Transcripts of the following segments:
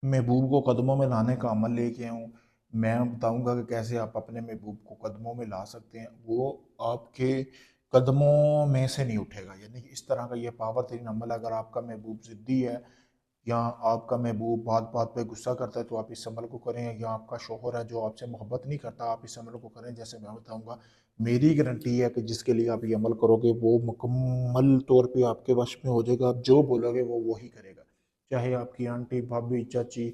महबूब को कदमों में लाने का अमल लेके आया हूँ। मैं बताऊँगा कि कैसे आप अपने महबूब को कदमों में ला सकते हैं। वो आपके कदमों में से नहीं उठेगा, यानी कि इस तरह का ये पावर तरीन अमल है। अगर आपका महबूब ज़िद्दी है या आपका महबूब बात बात पे गुस्सा करता है तो आप इस अमल को करें, या आपका शौहर है जो आपसे मोहब्बत नहीं करता, आप इस अमल को करें। जैसे मैं बताऊंगा, मेरी गारंटी है कि जिसके लिए आप ये अमल करोगे वो मुकम्मल तौर पे आपके वश में हो जाएगा। आप जो बोलोगे वो वही करेगा, चाहे आपकी आंटी, भाभी, चाची,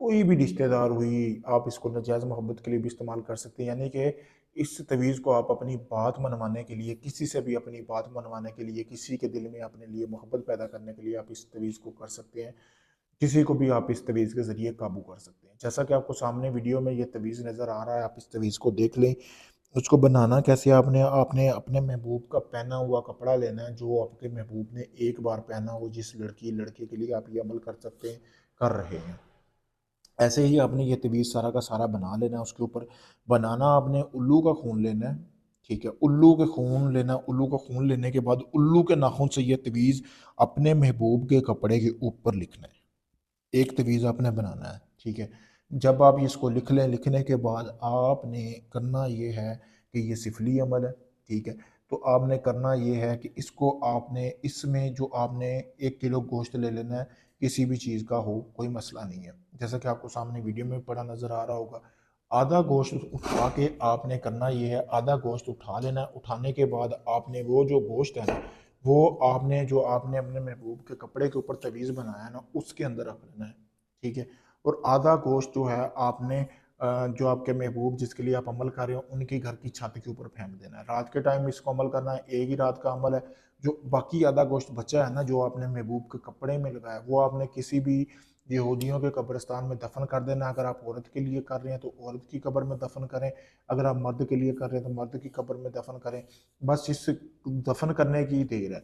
कोई भी रिश्तेदार हुई। आप इसको नाजायज़ मोहब्बत के लिए भी इस्तेमाल कर सकते हैं, यानी कि इस तवीज़ को आप अपनी बात मनवाने के लिए, किसी से भी अपनी बात मनवाने के लिए, किसी के दिल में अपने लिए मोहब्बत पैदा करने के लिए आप इस तवीज़ को कर सकते हैं। किसी को भी आप इस तवीज़ के ज़रिए काबू कर सकते हैं। जैसा कि आपको सामने वीडियो में ये तवीज़ नज़र आ रहा है, आप इस तवीज़ को देख लें। उसको बनाना कैसे, आपने आपने अपने महबूब का पहना हुआ कपड़ा लेना है जो आपके महबूब ने एक बार पहना हो, जिस लड़की लड़के के लिए आप ये अमल कर सकते हैं, कर रहे हैं। ऐसे ही आपने ये तवीज़ सारा का सारा बना लेना है। उसके ऊपर बनाना आपने उल्लू का खून लेना है, ठीक है। उल्लू के खून लेना, उल्लू का खून लेने के बाद उल्लू के नाखून से ये तवीज़ अपने महबूब के कपड़े के ऊपर लिखना है। एक तवीज़ आपने बनाना है, ठीक है। जब आप इसको लिख लें, लिखने के बाद आपने करना ये है कि ये सिफली अमल है, ठीक है। तो आपने करना ये है कि इसको आपने इसमें जो आपने 1 किलो गोश्त ले लेना है, किसी भी चीज़ का हो, कोई मसला नहीं है। जैसा कि आपको सामने वीडियो में पड़ा नज़र आ रहा होगा, आधा गोश्त उठा के आपने करना ये है, आधा गोश्त उठा लेना है। उठाने के बाद आपने वो जो गोश्त है ना, वो आपने जो आपने अपने महबूब के कपड़े के ऊपर तवीज़ बनाया है ना, उसके अंदर रख लेना है, ठीक है। और आधा गोश्त जो है आपने जो आपके महबूब जिसके लिए आप अमल कर रहे हो उनकी घर की छत के ऊपर फेंक देना है। रात के टाइम इसको अमल करना है, एक ही रात का अमल है। जो बाकी आधा गोश्त बचा है ना, जो आपने महबूब के कपड़े में लगाया, वो आपने किसी भी यहूदियों के कब्रिस्तान में दफन कर देना। अगर आप औरत के लिए कर रहे हैं तो औरत की कब्र में दफन करें, अगर आप मर्द के लिए कर रहे हैं तो मर्द की कब्र में दफन करें। बस इस दफन करने की देर है।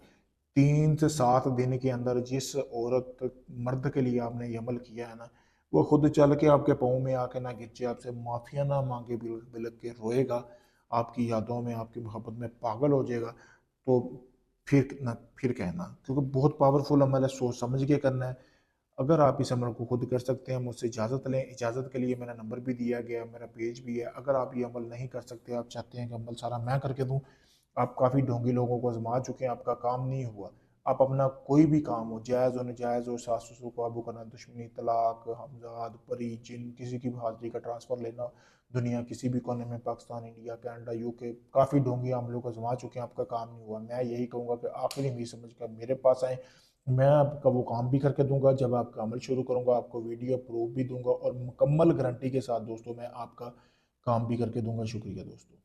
3 से 7 दिन के अंदर जिस औरत मर्द के लिए आपने ये अमल किया है ना, वो खुद चल के आपके पाँव में आके ना गिर जाए, आपसे माफिया ना मांगे, बिलक बिलक के रोएगा, आपकी यादों में, आपकी मोहब्बत में पागल हो जाएगा। तो फिर कहना, क्योंकि बहुत पावरफुल अमल है, सोच समझ के करना है। अगर आप इस अमल को खुद कर सकते हैं, मुझसे इजाज़त लें। इजाज़त के लिए मेरा नंबर भी दिया गया, मेरा पेज भी है। अगर आप ये अमल नहीं कर सकते, आप चाहते हैं कि अमल सारा मैं करके दूं, आप काफ़ी ढोंगी लोगों को आजमा चुके हैं, आपका काम नहीं हुआ। आप अपना कोई भी काम हो, जायज़ हो नाजायज़ हो, सास ससुर को काबू करना, दुश्मनी, तलाक, हमजाद, परी, जिन, किसी की भी हाजिरी का ट्रांसफ़र लेना, दुनिया किसी भी कोने में, पाकिस्तान, इंडिया, कनाडा, यूके, काफ़ी ढोंगी हम लोग आजमा चुके हैं, आपका काम नहीं हुआ। मैं यही कहूँगा कि आखिरी उम्मीद समझ कर मेरे पास आएँ। मैं आपका वो काम भी करके दूंगा। जब आपका अमल शुरू करूंगा, आपको वीडियो प्रूफ भी दूंगा और मुकम्मल गारंटी के साथ दोस्तों मैं आपका काम भी करके दूंगा। शुक्रिया दोस्तों।